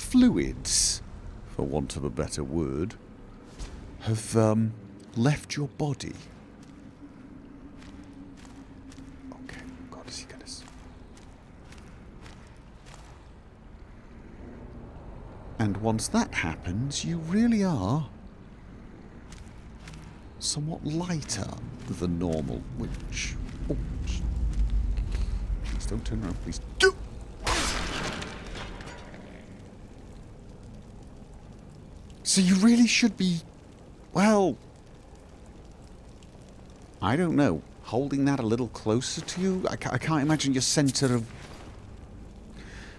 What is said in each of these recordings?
fluids, for want of a better word, have left your body. Okay, God, is he gonna... And once that happens, you really are somewhat lighter than normal, which... Oh, please don't turn around, please. Do! So you really should be, well, I don't know, holding that a little closer to you? I can't imagine your centre of...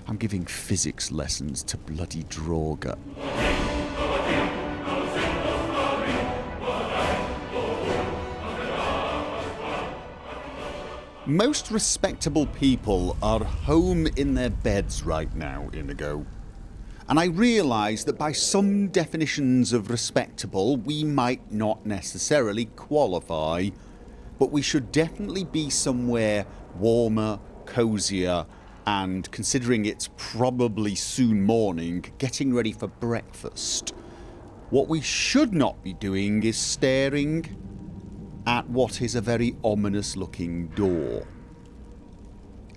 I'm giving physics lessons to bloody Draugr. Most respectable people are home in their beds right now, Inigo. And I realise that by some definitions of respectable, we might not necessarily qualify, but we should definitely be somewhere warmer, cosier, and considering it's probably soon morning, getting ready for breakfast. What we should not be doing is staring at what is a very ominous looking door.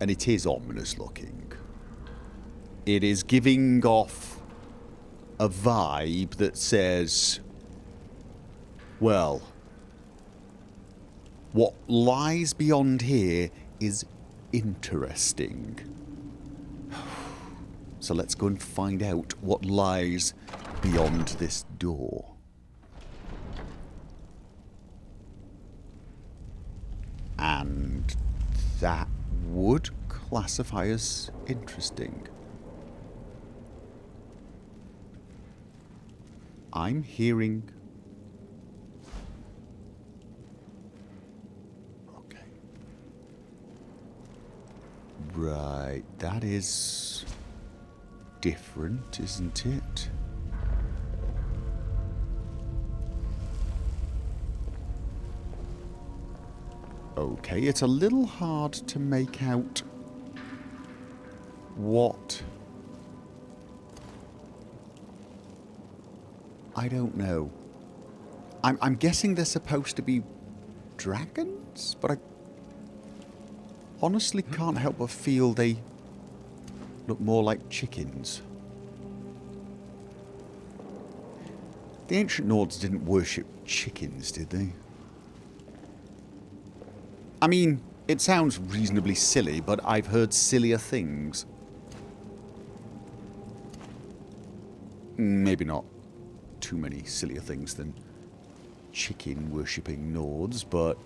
And it is ominous looking. It is giving off a vibe that says, well, what lies beyond here is interesting. So let's go and find out what lies beyond this door. And that would classify as interesting. I'm hearing... Okay. Right, that is different, isn't it? Okay, it's a little hard to make out what... I don't know. I'm guessing they're supposed to be dragons, but I honestly can't help but feel they look more like chickens. The ancient Nords didn't worship chickens, did they? I mean, it sounds reasonably silly, but I've heard sillier things. Maybe not too many sillier things than chicken-worshipping Nords, but...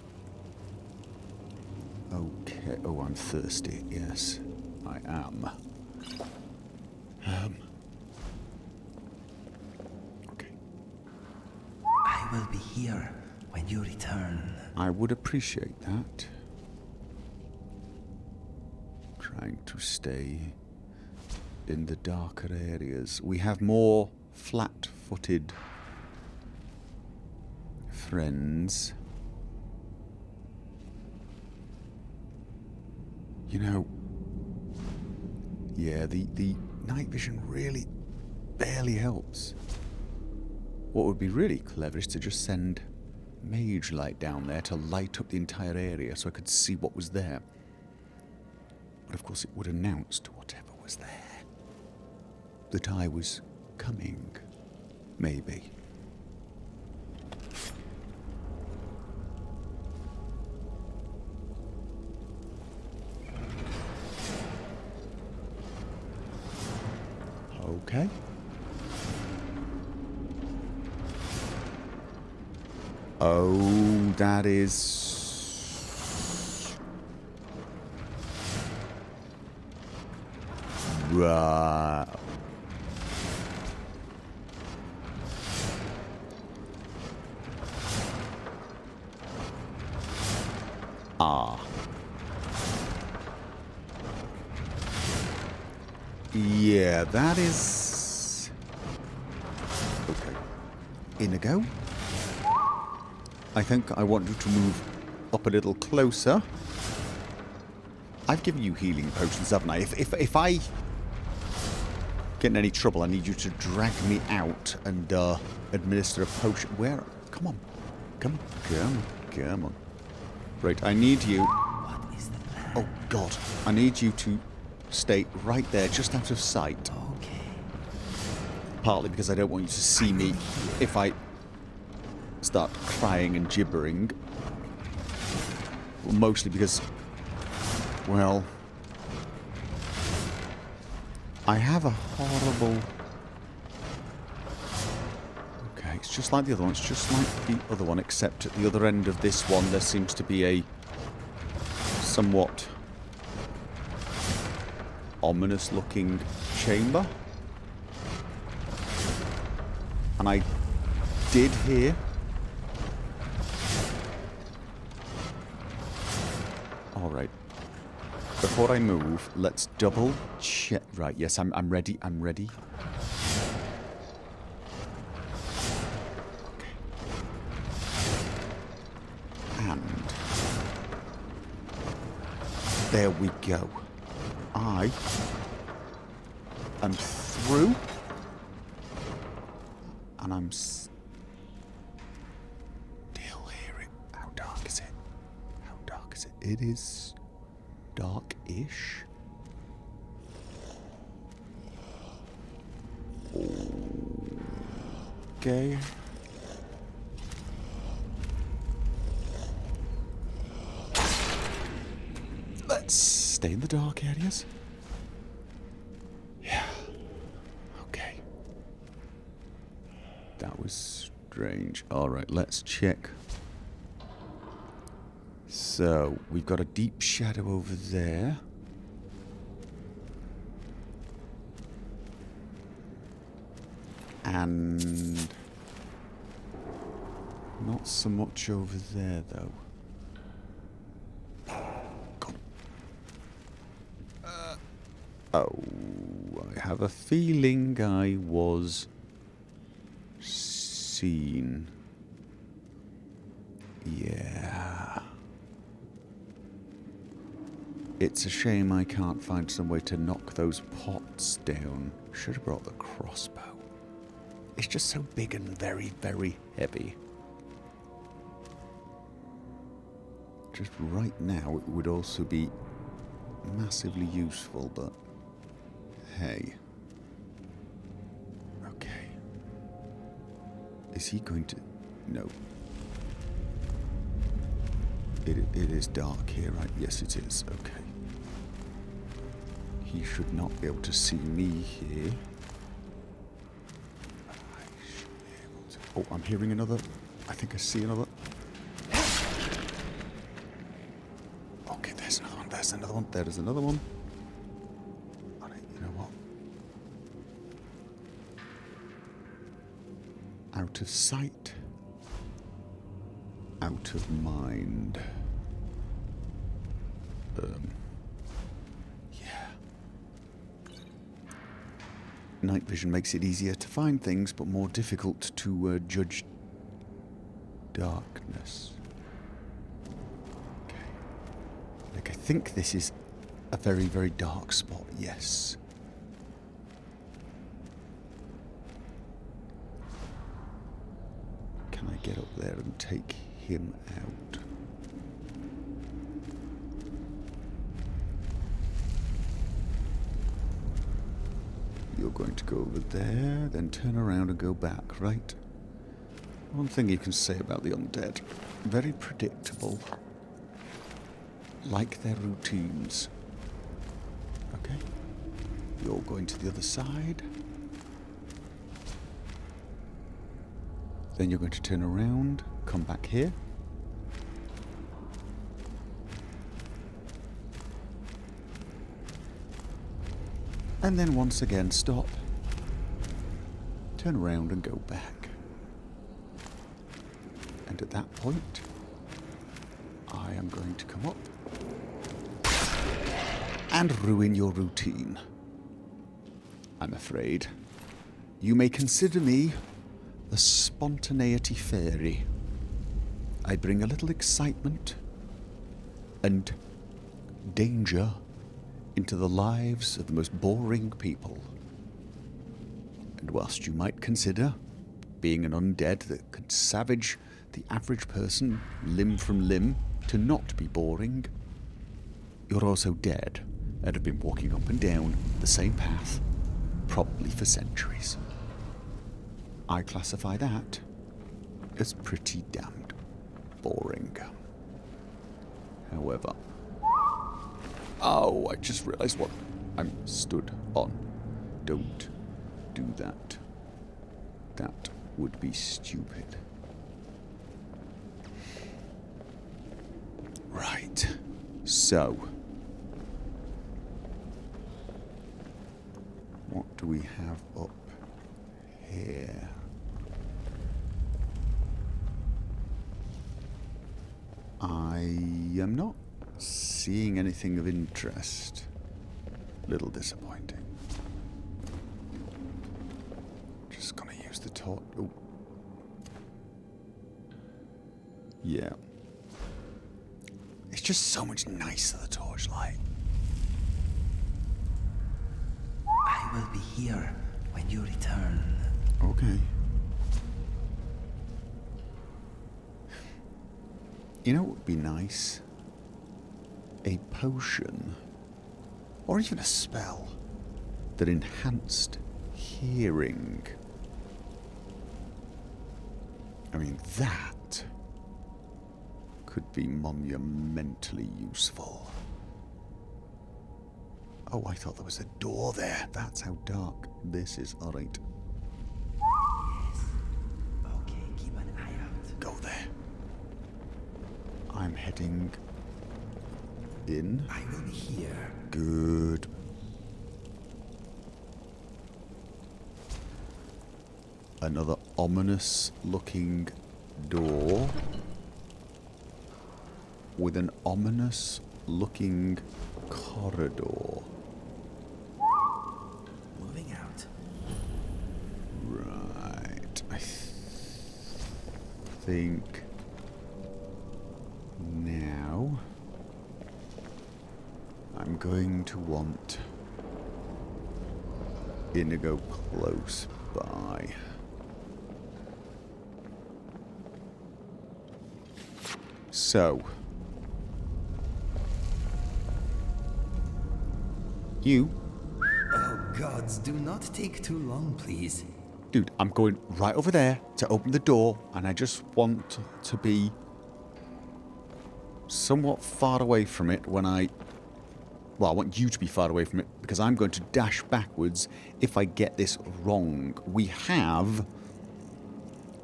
Okay. Oh, I'm thirsty. Yes, I am. Okay. I will be here when you return. I would appreciate that. Trying to stay in the darker areas. We have more flat-footed friends. You know, yeah, the night vision really barely helps. What would be really clever is to just send mage light down there to light up the entire area so I could see what was there. But of course it would announce to whatever was there that I was coming, maybe. Okay. Oh, that is... Right. Ah. Yeah, that is... Okay. Inigo? I think I want you to move up a little closer. I've given you healing potions, haven't I? If I get in any trouble, I need you to drag me out and administer a potion. Where? Come on. Come on. Right, I need you... What is the plan? Oh, God. I need you to stay right there, just out of sight. Okay. Partly because I don't want you to see me if I start crying and gibbering. Well, mostly because, well, I have a horrible... Okay, it's just like the other one. It's just like the other one, except at the other end of this one there seems to be a somewhat ominous-looking chamber. And I did hear... Alright. Before I move, let's double check. Right, yes, I'm ready. I'm ready. Okay. And there we go. I am through. And I'm still hearing... How dark is it? How dark is it? It is dark-ish. Okay. Let's stay in the dark areas. Yeah. Okay. That was strange. Alright, let's check. So, we've got a deep shadow over there. And not so much over there, though. God. Oh, I have a feeling I was seen. Yeah. It's a shame I can't find some way to knock those pots down. Should have brought the crossbow. It's just so big and very, very heavy. Just right now, it would also be massively useful, but hey. Okay. Is he going to... No. It is dark here, right? Yes, it is. Okay. He should not be able to see me here. I should be able to... Oh, I'm hearing another... I think I see another... Okay, there's another one. There's another one. There is another one. Alright, you know what? Out of sight. Out of mind. Yeah. Night vision makes it easier to find things, but more difficult to judge darkness. Okay. Like, I think this is a very, very dark spot, yes. Can I get up there and take him out? You're going to go over there, then turn around and go back, right? One thing you can say about the undead, very predictable. Like their routines. Okay. You're going to the other side. Then you're going to turn around, come back here. And then once again stop. Turn around and go back. And at that point, I am going to come up and ruin your routine. I'm afraid. You may consider me the spontaneity fairy. I bring a little excitement and danger into the lives of the most boring people. And whilst you might consider being an undead that could savage the average person limb from limb to not be boring, you're also dead and have been walking up and down the same path, probably for centuries. I classify that as pretty damned boring. However... Oh, I just realised what I'm stood on. Don't do that. That would be stupid. Right. So... what do we have up here? I am not seeing anything of interest. Little disappointing. Just gonna use the torch. Oh. Yeah. It's just so much nicer, the torchlight. I will be here when you return. Okay. You know what would be nice? A potion, or even a spell, that enhanced hearing. I mean, that could be monumentally useful. Oh, I thought there was a door there. That's how dark this is. Alright. Yes. Okay, keep an eye out. Go there. I'm heading in. I will be here. Good. Another ominous looking door with an ominous looking corridor. Moving out. Right. I think now I'm going to want Inigo close by. So, you... Oh, gods, do not take too long, please. Dude, I'm going right over there to open the door, and I just want to be somewhat far away from it when I... Well, I want you to be far away from it, because I'm going to dash backwards if I get this wrong. We have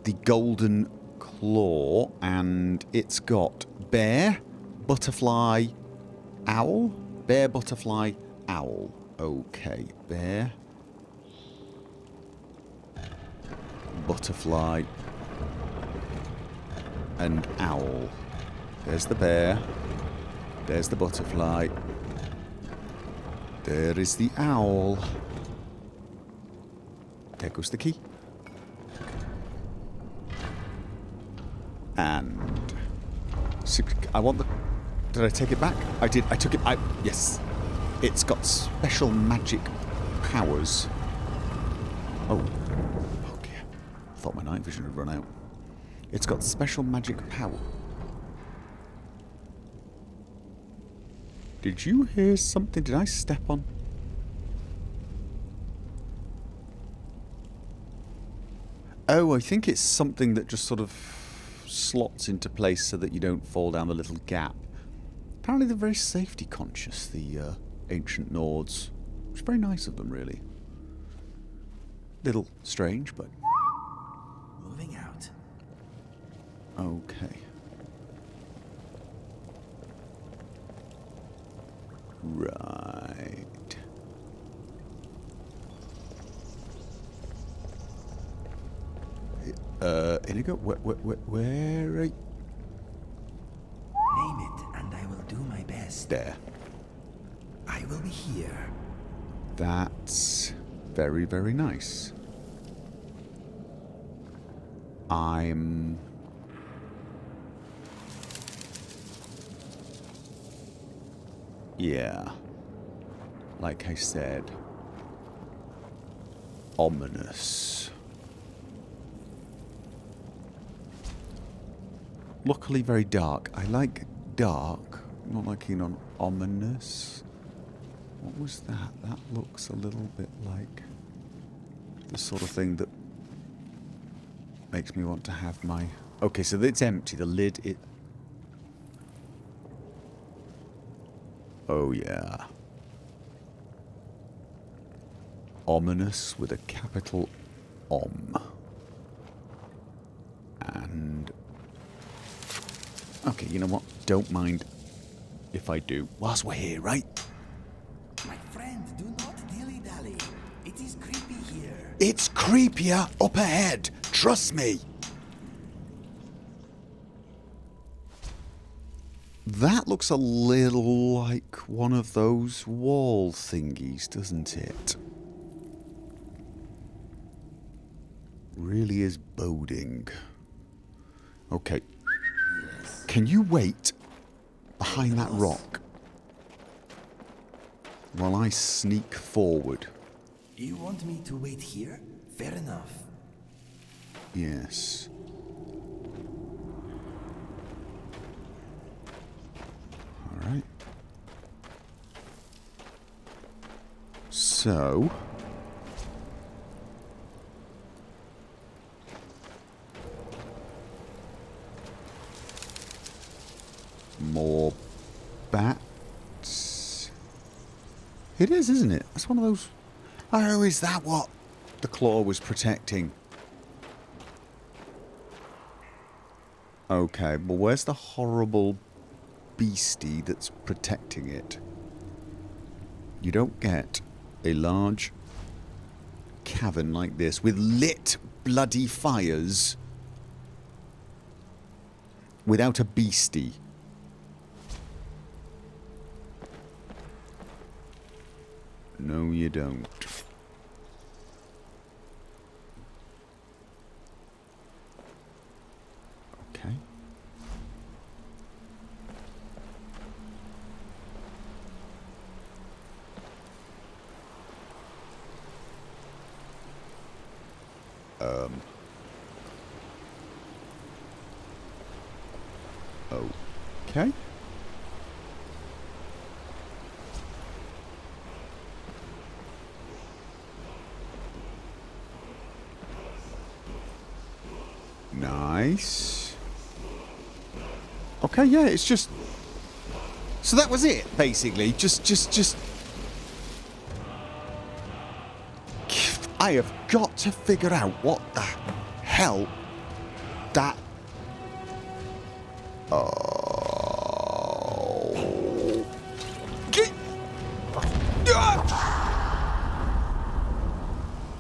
the golden claw, and it's got bear, butterfly, owl? Bear, butterfly, owl. Okay, bear, butterfly, and owl. There's the bear. There's the butterfly. There is the owl. There goes the key. And... I want the... Did I take it back? I did. I took it... Yes. It's got special magic powers. Oh. Oh dear. I thought my night vision had run out. It's got special magic power. Did you hear something? Did I step on? Oh, I think it's something that just sort of slots into place so that you don't fall down the little gap. Apparently they're very safety conscious, the ancient Nords. Which is very nice of them, really. Little strange, but... Moving out. Okay. Right. Inigo, where are you? Name it, and I will do my best. There. I will be here. That's very, very nice. I'm... Yeah. Like I said, ominous. Luckily very dark. I like dark. I'm not liking on ominous. What was that? That looks a little bit like the sort of thing that makes me want to have my... Okay, so it's empty. The lid... Oh, yeah. Ominous with a capital OM. And... Okay, you know what? Don't mind if I do. Whilst we're here, right? My friend, do not dilly-dally. It is creepy here. It's creepier up ahead. Trust me. That looks a little like one of those wall thingies, doesn't it? Really is boding. Okay. Yes. Can you wait behind that rock while I sneak forward? You want me to wait here? Fair enough. Yes. Alright. So... more bats. It is, isn't it? That's one of those... Oh, is that what the claw was protecting? Okay, well, where's the horrible beastie that's protecting it? You don't get a large cavern like this with lit bloody fires without a beastie. No, you don't. Okay. Okay. Nice. Okay, yeah, it's just... So that was it, basically. Just... I have got to figure out what the hell that... Oh...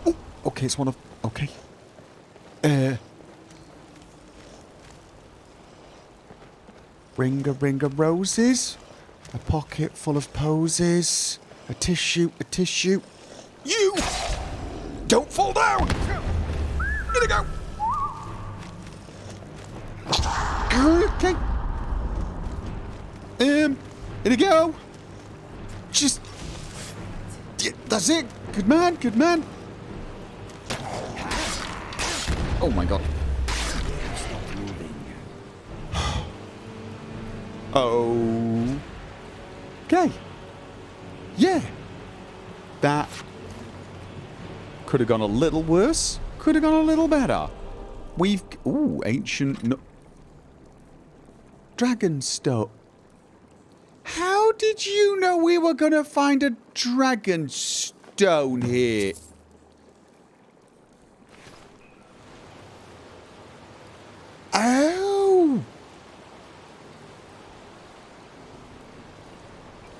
Oh, okay, it's one of... Okay. Ring of roses, a pocket full of posies, a tissue. You! Don't fall down! Gonna go! Okay. In you go. Just... Yeah, that's it. Good man. Oh my god. Okay. Yeah. That could have gone a little worse. Could have gone a little better. We've... Ooh, ancient... No, Dragonstone. How did you know we were going to find a Dragonstone here? Oh!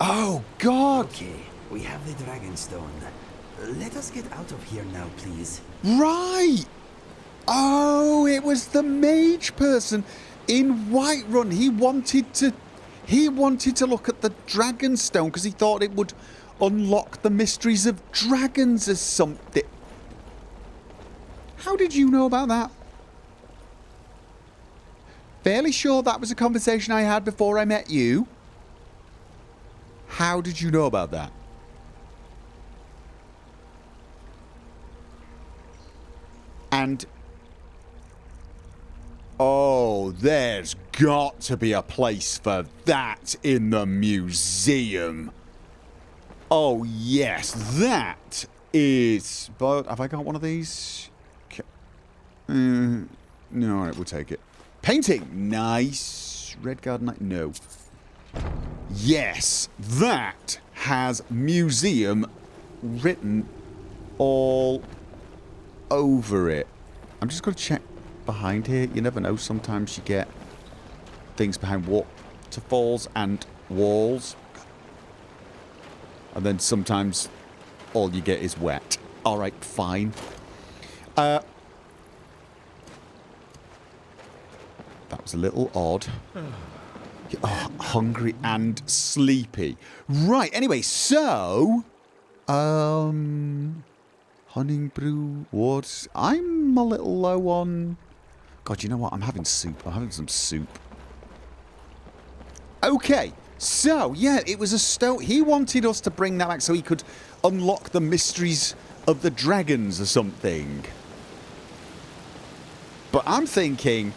Oh, God! Okay, we have the Dragonstone. Let us get out of here now, please. Right! Oh, it was the mage person in Whiterun. He wanted to look at the Dragonstone because he thought it would unlock the mysteries of dragons or something. How did you know about that? Fairly sure that was a conversation I had before I met you. How did you know about that? And... oh, there's got to be a place for that in the museum. Oh, yes, that is... but have I got one of these? No, alright, we'll take it. Painting! Nice. Red Guard Knight? No. Yes, that has museum written all over it. I'm just going to check behind here. You never know. Sometimes you get things behind waterfalls and walls. And then sometimes all you get is wet. Alright, fine. That was a little odd. Oh, hungry and sleepy. Right, anyway, so... honey brew, what? I'm a little low on... God, you know what? I'm having soup. I'm having some soup. Okay, so, yeah, it was a stone... he wanted us to bring that back so he could unlock the mysteries of the dragons or something. But I'm thinking...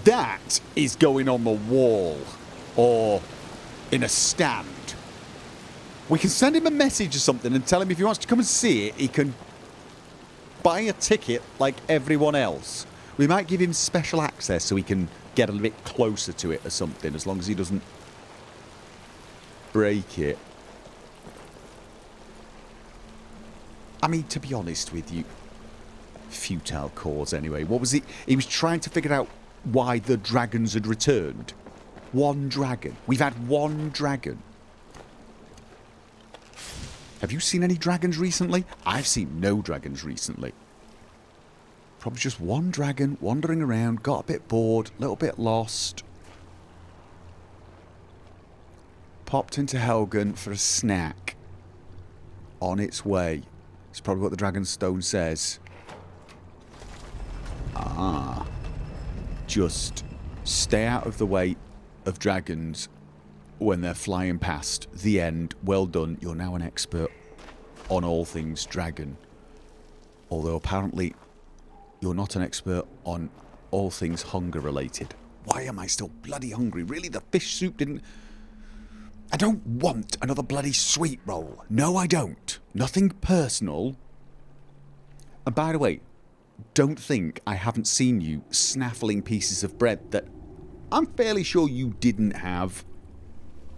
that is going on the wall. Or in a stand. We can send him a message or something and tell him if he wants to come and see it, he can buy a ticket like everyone else. We might give him special access so he can get a little bit closer to it or something, as long as he doesn't break it. I mean, to be honest with you, futile cause anyway. What was it? He was trying to figure out why the dragons had returned. One dragon. We've had one dragon. Have you seen any dragons recently? I've seen no dragons recently. Probably just one dragon wandering around, got a bit bored, a little bit lost. Popped into Helgen for a snack. On its way. It's probably what the dragon stone says. Ah. Just stay out of the way of dragons when they're flying past. The end. Well done. You're now an expert on all things dragon. Although apparently you're not an expert on all things hunger related. Why am I still bloody hungry? Really? The fish soup didn't... I don't want another bloody sweet roll. No, I don't. Nothing personal. And by the way, don't think I haven't seen you snaffling pieces of bread that I'm fairly sure you didn't have.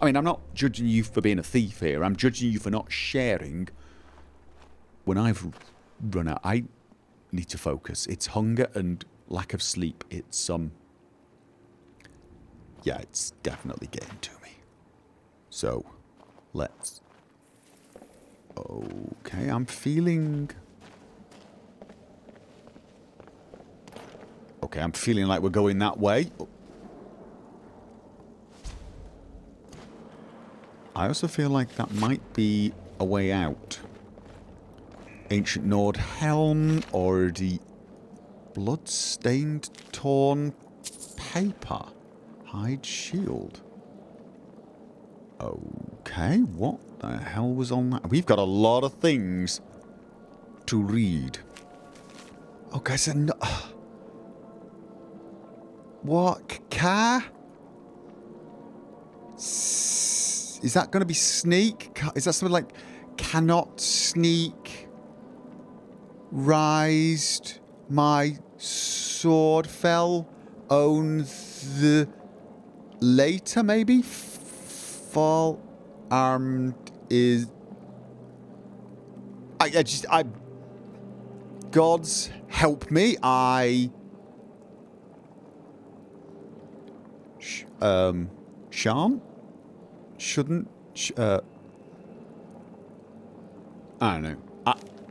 I mean, I'm not judging you for being a thief here. I'm judging you for not sharing when I've run out. I need to focus. It's hunger and lack of sleep. It's, yeah, it's definitely getting to me. So, let's... okay, I'm feeling... okay, I'm feeling like we're going that way. I also feel like that might be a way out. Ancient Nord helm or the blood-stained torn paper. Hide shield. Okay, what the hell was on that? We've got a lot of things to read. Okay, so no... what? Car? Is that going to be sneak? Is that something like cannot sneak? Rised. My sword fell. Own the later, maybe? Fall armed is... I gods help me. Shan't? Shouldn't? I don't know.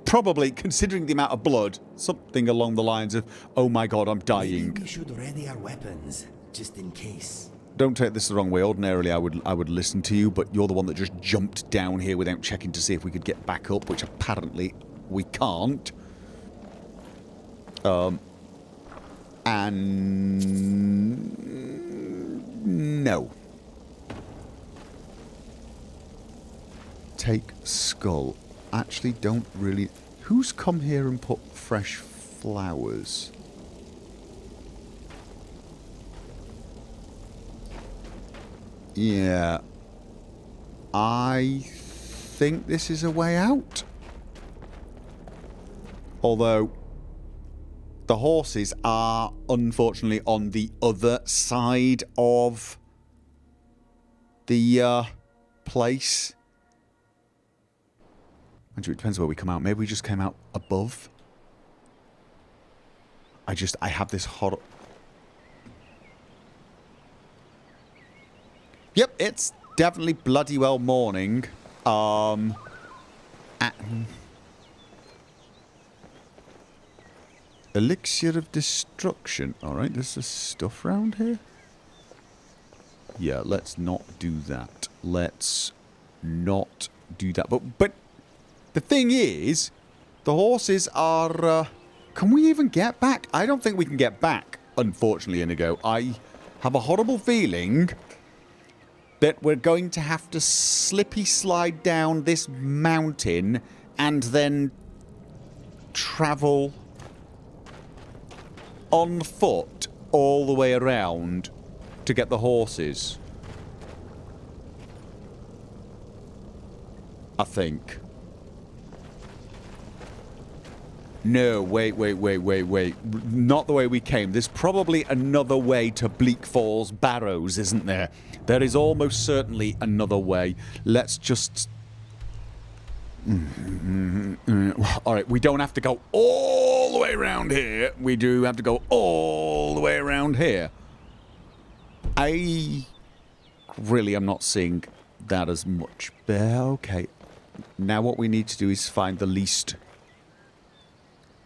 Probably, considering the amount of blood, something along the lines of, oh my god, I'm dying. Maybe we should ready our weapons, just in case. Don't take this the wrong way. Ordinarily, I would listen to you, but you're the one that just jumped down here without checking to see if we could get back up, which apparently we can't. And... no. Take skull. Actually, don't really... who's come here and put fresh flowers. Yeah. I think this is a way out. Although, the horses are, unfortunately, on the other side of the place. It depends where we come out. Maybe we just came out above. I have this horror... Yep, it's definitely bloody well morning. Elixir of Destruction. Alright, there's this stuff around here. Yeah, let's not do that. Let's not do that. But the thing is, the horses are... can we even get back? I don't think we can get back, unfortunately, Inigo. I have a horrible feeling that we're going to have to slippy slide down this mountain and then travel on foot all the way around to get the horses. I think. No, wait. Not the way we came. There's probably another way to Bleak Falls Barrows, isn't there? There is almost certainly another way. Let's just... Alright, we don't have to go all the way around here. We do have to go all the way around here. I really am not seeing that as much. But okay. Now what we need to do is find the least...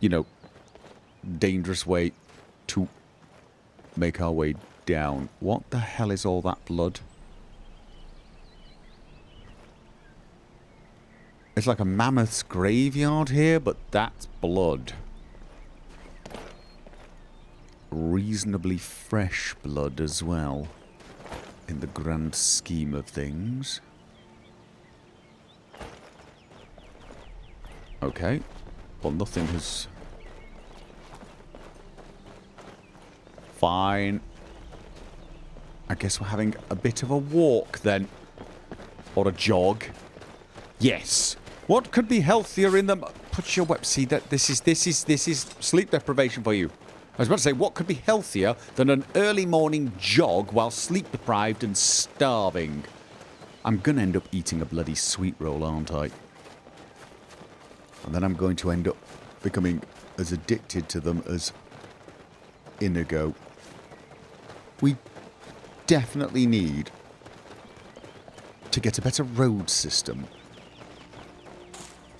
you know, dangerous way to make our way down. What the hell is all that blood? It's like a mammoth's graveyard here, but that's blood. Reasonably fresh blood as well, in the grand scheme of things. Okay. Well, nothing has... Fine. I guess we're having a bit of a walk then. Or a jog. Yes. What could be healthier in them? Put your web... See, that this is sleep deprivation for you. I was about to say, what could be healthier than an early morning jog while sleep deprived and starving? I'm gonna end up eating a bloody sweet roll, aren't I? And then I'm going to end up becoming as addicted to them as Inigo. We definitely need to get a better road system.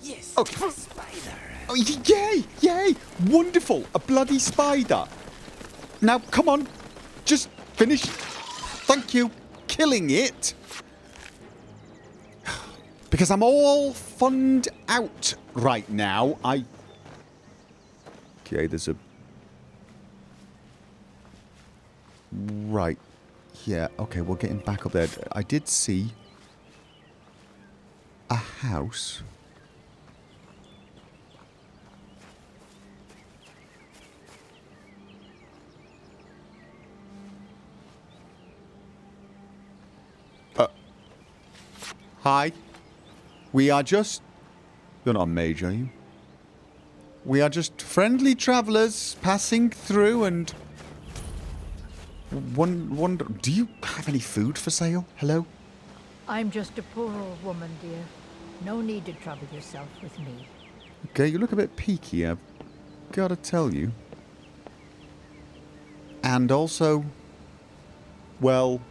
Yes, Okay. a spider. Oh, yay! Yay! Wonderful! A bloody spider! Now, come on. Just finish. Thank you. Killing it. Because I'm all funned out right now. Okay, there's a... Right. Yeah, okay, we're getting back up there. I did see a house. Hi. We are just... You're not a mage, are you? We are just friendly travellers passing through and... Wonder... Do you have any food for sale? Hello? I'm just a poor old woman, dear. No need to trouble yourself with me. Okay, you look a bit peaky, I've got to tell you. And also... Well...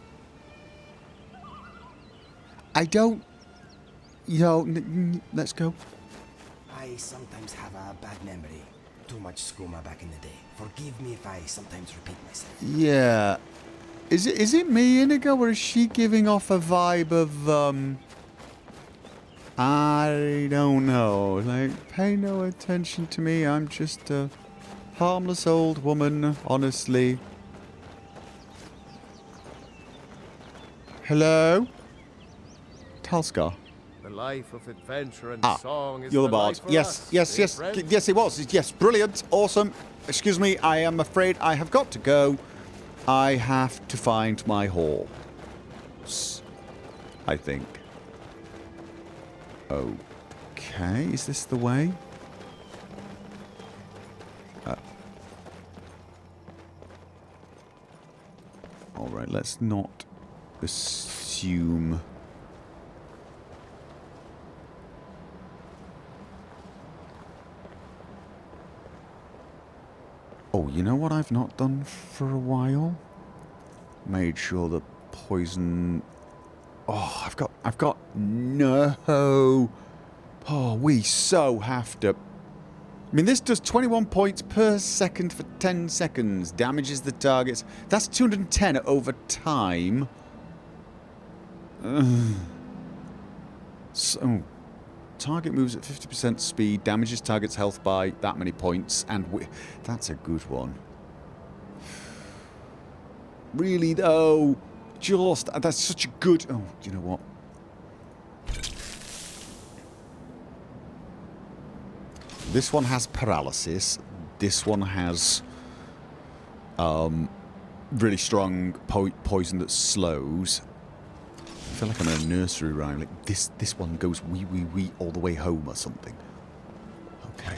I don't... You know, let's go. I sometimes have a bad memory. Too much skooma back in the day. Forgive me if I sometimes repeat myself. Yeah. Is it me, Inigo, or is she giving off a vibe of, I don't know. Like, pay no attention to me. I'm just a harmless old woman, honestly. Hello? Talskar. A life of adventure and Ah, song is you're the life bard. for Yes, us, yes, dear yes, friend. yes, it was. Yes, brilliant, awesome. Excuse me, I am afraid I have got to go. I have to find my horse, I think. Okay, is this the way? Alright, let's not assume... Oh, you know what I've not done for a while? Made sure that poison... Oh, I've got... No! Oh, we so have to... I mean, this does 21 points per second for 10 seconds. Damages the targets. That's 210 over time. So... Target moves at 50% speed, damages target's health by that many points, and that's a good one. Really, though? Just... That's such a good... Oh, you know what? This one has paralysis. This one has... really strong poison that slows. I feel like I'm in a nursery rhyme. Like this one goes wee wee wee all the way home or something. Okay.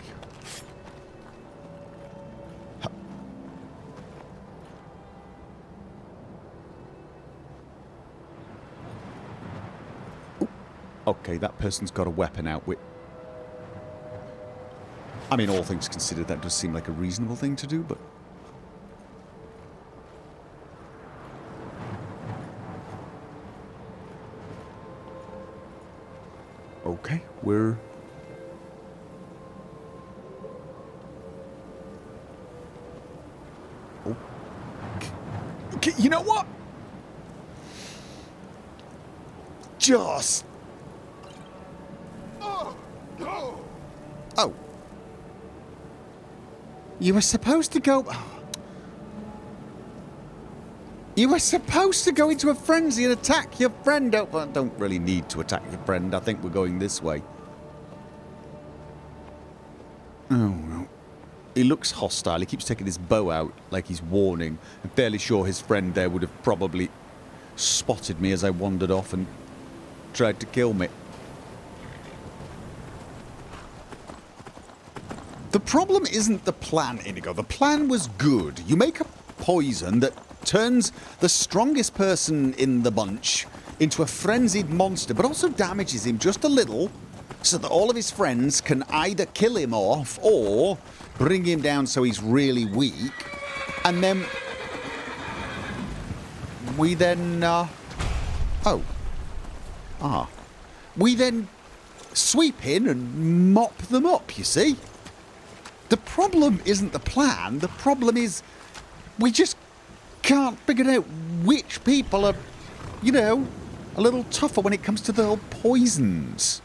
Ooh. Okay, that person's got a weapon out. I mean, all things considered, that does seem like a reasonable thing to do, but... Okay, we're... Oh. Okay, you know what? Just... Oh! You were supposed to go... You were supposed to go into a frenzy and attack your friend. Well, don't really need to attack your friend. I think we're going this way. Oh, no. He looks hostile. He keeps taking his bow out like he's warning. I'm fairly sure his friend there would have probably spotted me as I wandered off and tried to kill me. The problem isn't the plan, Inigo. The plan was good. You make a poison that turns the strongest person in the bunch into a frenzied monster, but also damages him just a little so that all of his friends can either kill him off or bring him down so he's really weak. And then... We then... We then sweep in and mop them up, you see? The problem isn't the plan. The problem is we just can't figure out which people are, you know, a little tougher when it comes to the whole poisons.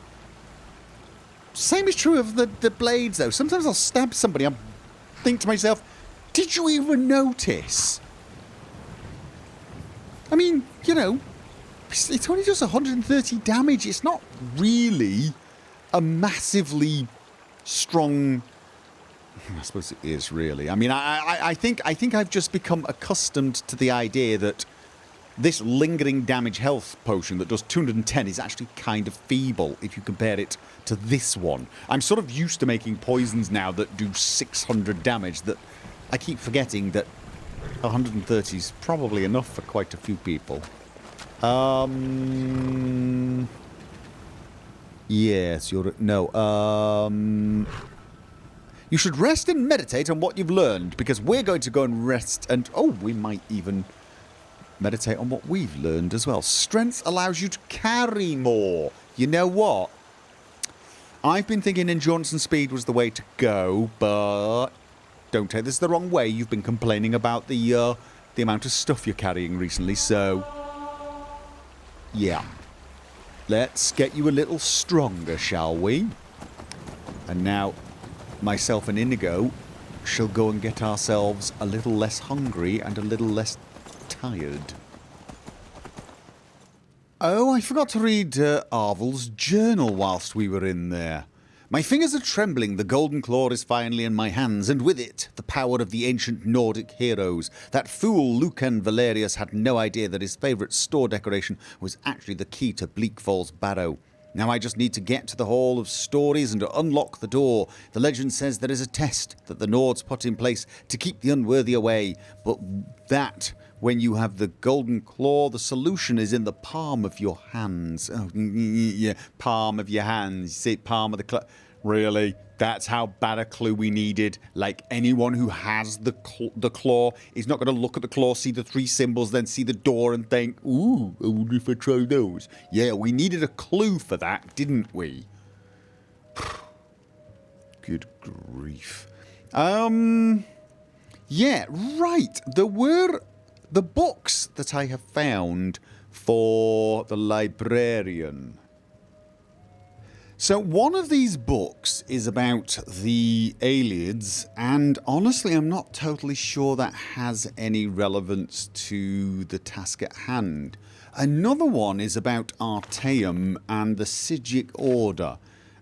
Same is true of the blades, though. Sometimes I'll stab somebody. I think to myself, did you even notice? I mean, you know, it only does 130 damage. It's not really a massively strong... I suppose it is, really. I mean, I think I've just become accustomed to the idea that this lingering damage health potion that does 210 is actually kind of feeble if you compare it to this one. I'm sort of used to making poisons now that do 600 damage that I keep forgetting that 130 is probably enough for quite a few people. Yes, you're... No, you should rest and meditate on what you've learned, because we're going to go and rest and... Oh, we might even meditate on what we've learned as well. Strength allows you to carry more. You know what? I've been thinking endurance and speed was the way to go, but... Don't take this the wrong way. You've been complaining about the amount of stuff you're carrying recently, so... Yeah. Let's get you a little stronger, shall we? And now... myself and Inigo shall go and get ourselves a little less hungry and a little less tired. Oh, I forgot to read Arvel's journal whilst we were in there. My fingers are trembling, the golden claw is finally in my hands, and with it, the power of the ancient Nordic heroes. That fool Lucan Valerius had no idea that his favourite store decoration was actually the key to Bleak Falls Barrow. Now I just need to get to the Hall of Stories and to unlock the door. The legend says there is a test that the Nords put in place to keep the unworthy away, but that, when you have the golden claw, the solution is in the palm of your hands. Oh, yeah, palm of your hands. See, palm of the claw. Really? That's how bad a clue we needed? Like, anyone who has the claw is not going to look at the claw, see the three symbols, then see the door and think, ooh, I wonder if I try those. Yeah, we needed a clue for that, didn't we? Good grief. Yeah, right. There were the books that I have found for the librarian. So one of these books is about the Aelids, and honestly I'm not totally sure that has any relevance to the task at hand. Another one is about Artaeum and the Sigic Order,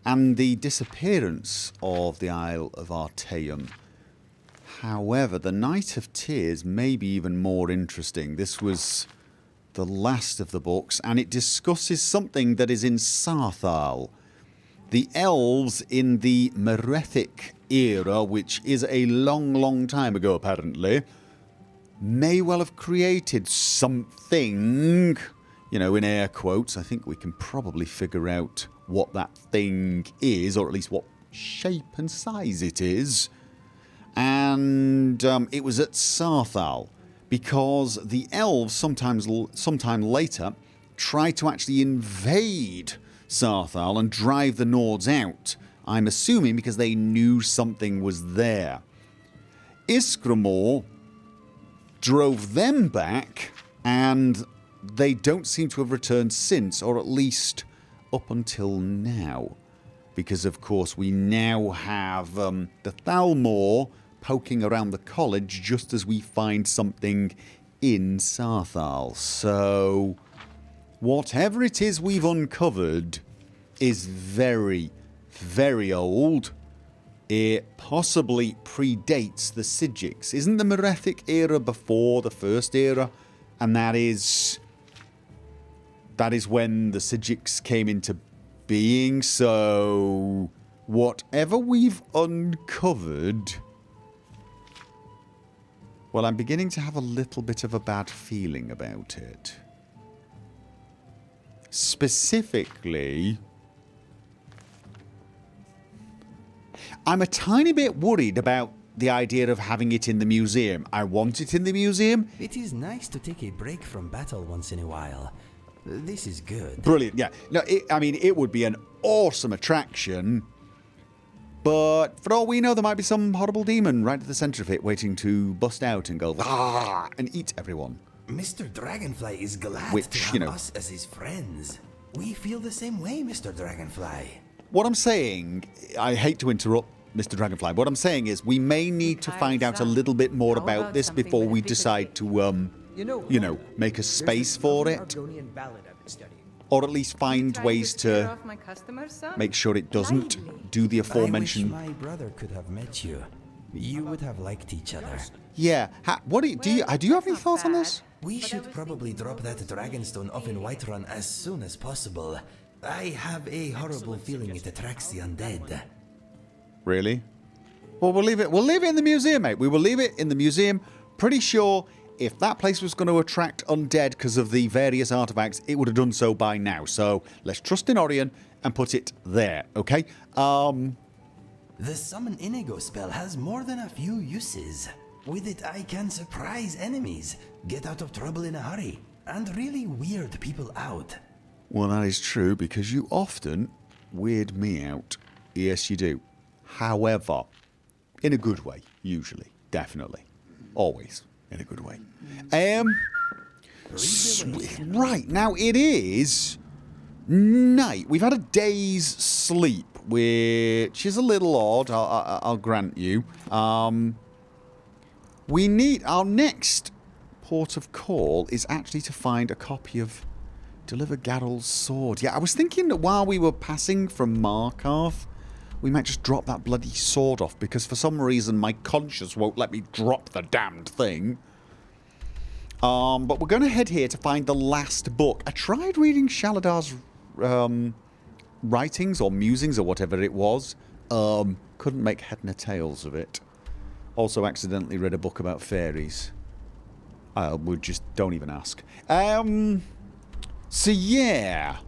and the disappearance of the Isle of Artaeum. However, the Night of Tears may be even more interesting. This was the last of the books, and it discusses something that is in Sarthal. The elves in the Merethic era, which is a long, long time ago apparently, may well have created something, you know, in air quotes. I think we can probably figure out what that thing is, or at least what shape and size it is. And it was at Sarthal, because the elves sometime later tried to actually invade Sarthal and drive the Nords out. I'm assuming because they knew something was there. Iskramor drove them back, and they don't seem to have returned since, or at least up until now. Because of course we now have the Thalmor poking around the college just as we find something in Sarthal. So whatever it is we've uncovered is very, very old. It possibly predates the Sigics. Isn't the Merethic era before the First Era? And that is when the Sigics came into being. So whatever we've uncovered, well, I'm beginning to have a little bit of a bad feeling about it. Specifically, I'm a tiny bit worried about the idea of having it in the museum. I want it in the museum. It is nice to take a break from battle once in a while. This is good. Brilliant, yeah. No, I mean, it would be an awesome attraction. But for all we know, there might be some horrible demon right at the centre of it waiting to bust out and go, ah, and eat everyone. Mr. Dragonfly is glad Which, to have you know, us as his friends. We feel the same way, Mr. Dragonfly. What I'm saying, I hate to interrupt Mr. Dragonfly, what I'm saying is we may need to find out a little bit more about this before we decide to, you know, make a space for it. Or at least find ways to make sure it doesn't do the aforementioned. I wish my brother could have met you. You would have liked each other. Yeah. What do you have any thoughts on this? We should probably drop that Dragonstone off in Whiterun as soon as possible. I have a horrible feeling it attracts the undead. Really? Well, we'll leave it in the museum, mate. We will leave it in the museum. Pretty sure if that place was going to attract undead because of the various artifacts, it would have done so by now. So let's trust in Orion and put it there, okay? The Summon Inigo spell has more than a few uses. With it, I can surprise enemies, get out of trouble in a hurry, and really weird people out. Well, that is true, because you often weird me out. Yes, you do. However, in a good way, usually, definitely, always in a good way. Right, now it is night. We've had a day's sleep, which is a little odd, I'll grant you. We need, our next port of call is actually to find a copy of Deliver Garrel's sword. Yeah, I was thinking that while we were passing from Markarth, we might just drop that bloody sword off, because for some reason my conscience won't let me drop the damned thing. But we're going to head here to find the last book. I tried reading Shaladar's writings or musings or whatever it was. Couldn't make head nor tails of it. Also accidentally read a book about fairies. We just don't even ask. So yeah.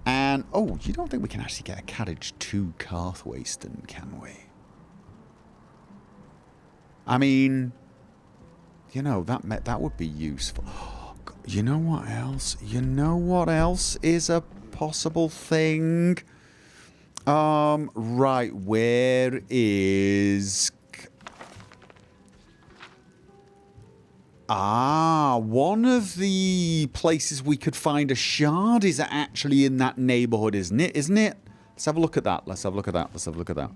And, oh, you don't think we can actually get a carriage to Carthwayston, can we? I mean, you know, that would be useful. You know what else? You know what else is a possible thing? Right, where is... one of the places we could find a shard is actually in that neighborhood, isn't it? Isn't it? Let's have a look at that. Let's have a look at that. Let's have a look at that.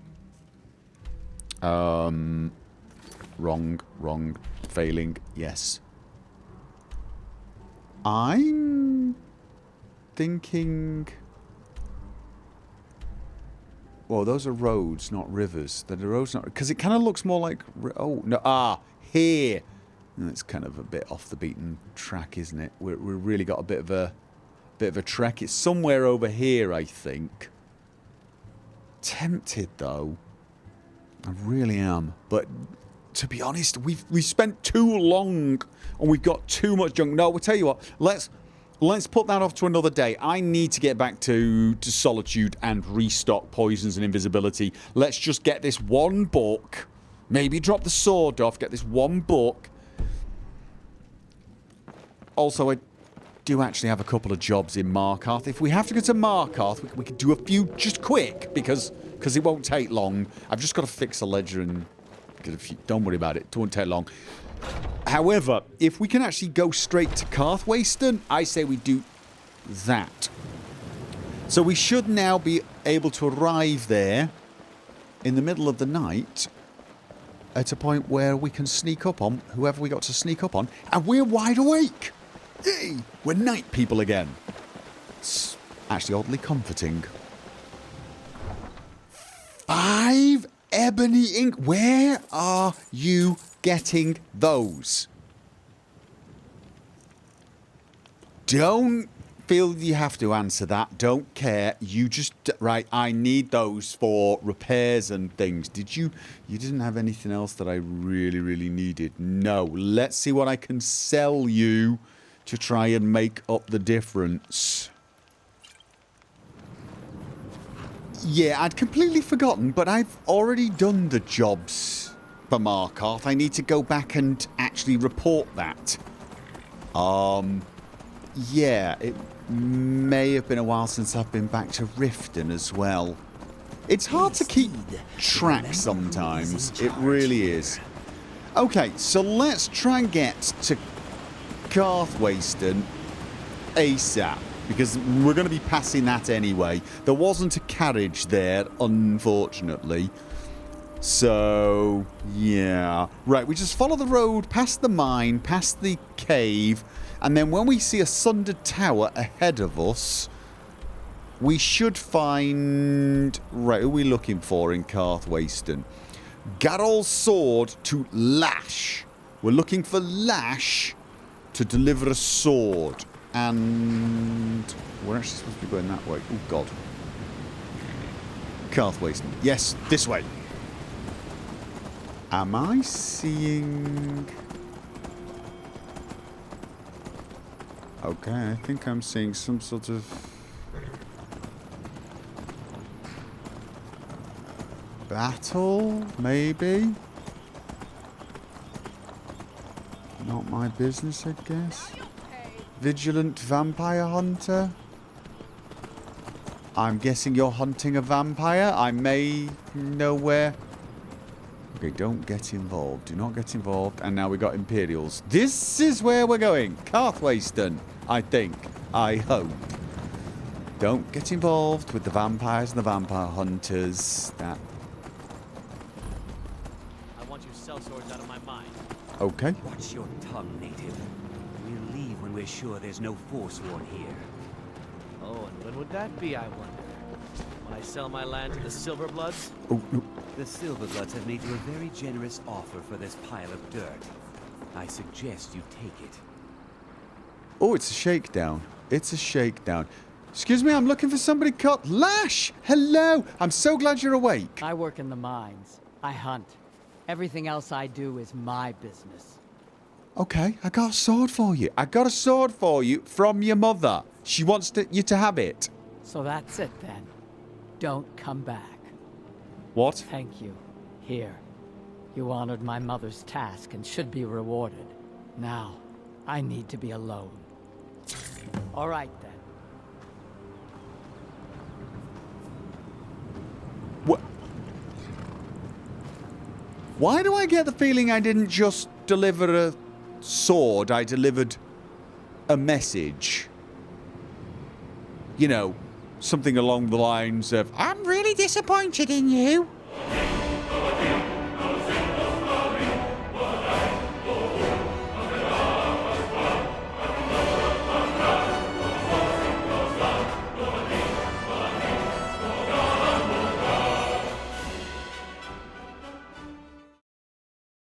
Wrong. Failing. Yes. I'm thinking... Well, those are roads, not rivers. The roads, not... Because it kind of looks more like... Oh, no. Here. It's kind of a bit off the beaten track, isn't it? We've really got a bit of a trek. It's somewhere over here, I think. Tempted, though. I really am. But to be honest, we've spent too long and we've got too much junk. No, we'll tell you what. Let's put that off to another day. I need to get back to Solitude and restock poisons and invisibility. Let's just get this one book. Maybe drop the sword off. Get this one book. Also, I do actually have a couple of jobs in Markarth. If we have to go to Markarth, we could do a few just quick, because it won't take long. I've just got to fix a ledger and get a few. Don't worry about it. It won't take long. However, if we can actually go straight to Carthwayston, I say we do that. So we should now be able to arrive there in the middle of the night at a point where we can sneak up on whoever we got to sneak up on, and we're wide awake. Yay! We're night people again. It's actually oddly comforting. 5 ebony ink. Where are you getting those? Don't feel you have to answer that. Don't care. You just... Right, I need those for repairs and things. You didn't have anything else that I really, really needed? No. Let's see what I can sell you to try and make up the difference. Yeah, I'd completely forgotten, but I've already done the jobs for Markarth. I need to go back and actually report that. Yeah, it may have been a while since I've been back to Riften as well. It's hard to keep track sometimes. It really is. Okay, so let's try and get to Carthwayston ASAP, because we're going to be passing that anyway. There wasn't a carriage there, unfortunately. So, yeah. Right, we just follow the road, past the mine, past the cave, and then when we see a sundered tower ahead of us, we should find... Right, who are we looking for in Carthwayston? Garrel's sword to Lash. We're looking for Lash to deliver a sword. And we're actually supposed to be going that way. Oh, God. Carthwayston. Yes, this way. Am I seeing... Okay, I think I'm seeing some sort of... battle, maybe? Not my business, I guess. Vigilant vampire hunter? I'm guessing you're hunting a vampire. I may know where... Okay, don't get involved. Do not get involved. And now we got Imperials. This is where we're going. Carthwayston, I think. I hope. Don't get involved with the vampires and the vampire hunters. That... I want your sellswords out of my mind. Okay. Watch your tongue, native. We'll leave when we're sure there's no Forsworn here. Oh, and when would that be, I wonder? When I sell my land to the Silverbloods? Oh, no. The Silverbloods have made you a very generous offer for this pile of dirt. I suggest you take it. Oh, it's a shakedown. It's a shakedown. Excuse me, I'm looking for somebody called Lash! Hello! I'm so glad you're awake. I work in the mines. I hunt. Everything else I do is my business. Okay, I got a sword for you. I got a sword for you from your mother. She wants you to have it. So that's it then. Don't come back. What? Thank you. Here. You honored my mother's task and should be rewarded. Now, I need to be alone. All right then. What? Why do I get the feeling I didn't just deliver a sword, I delivered a message? You know, something along the lines of, I'm really disappointed in you.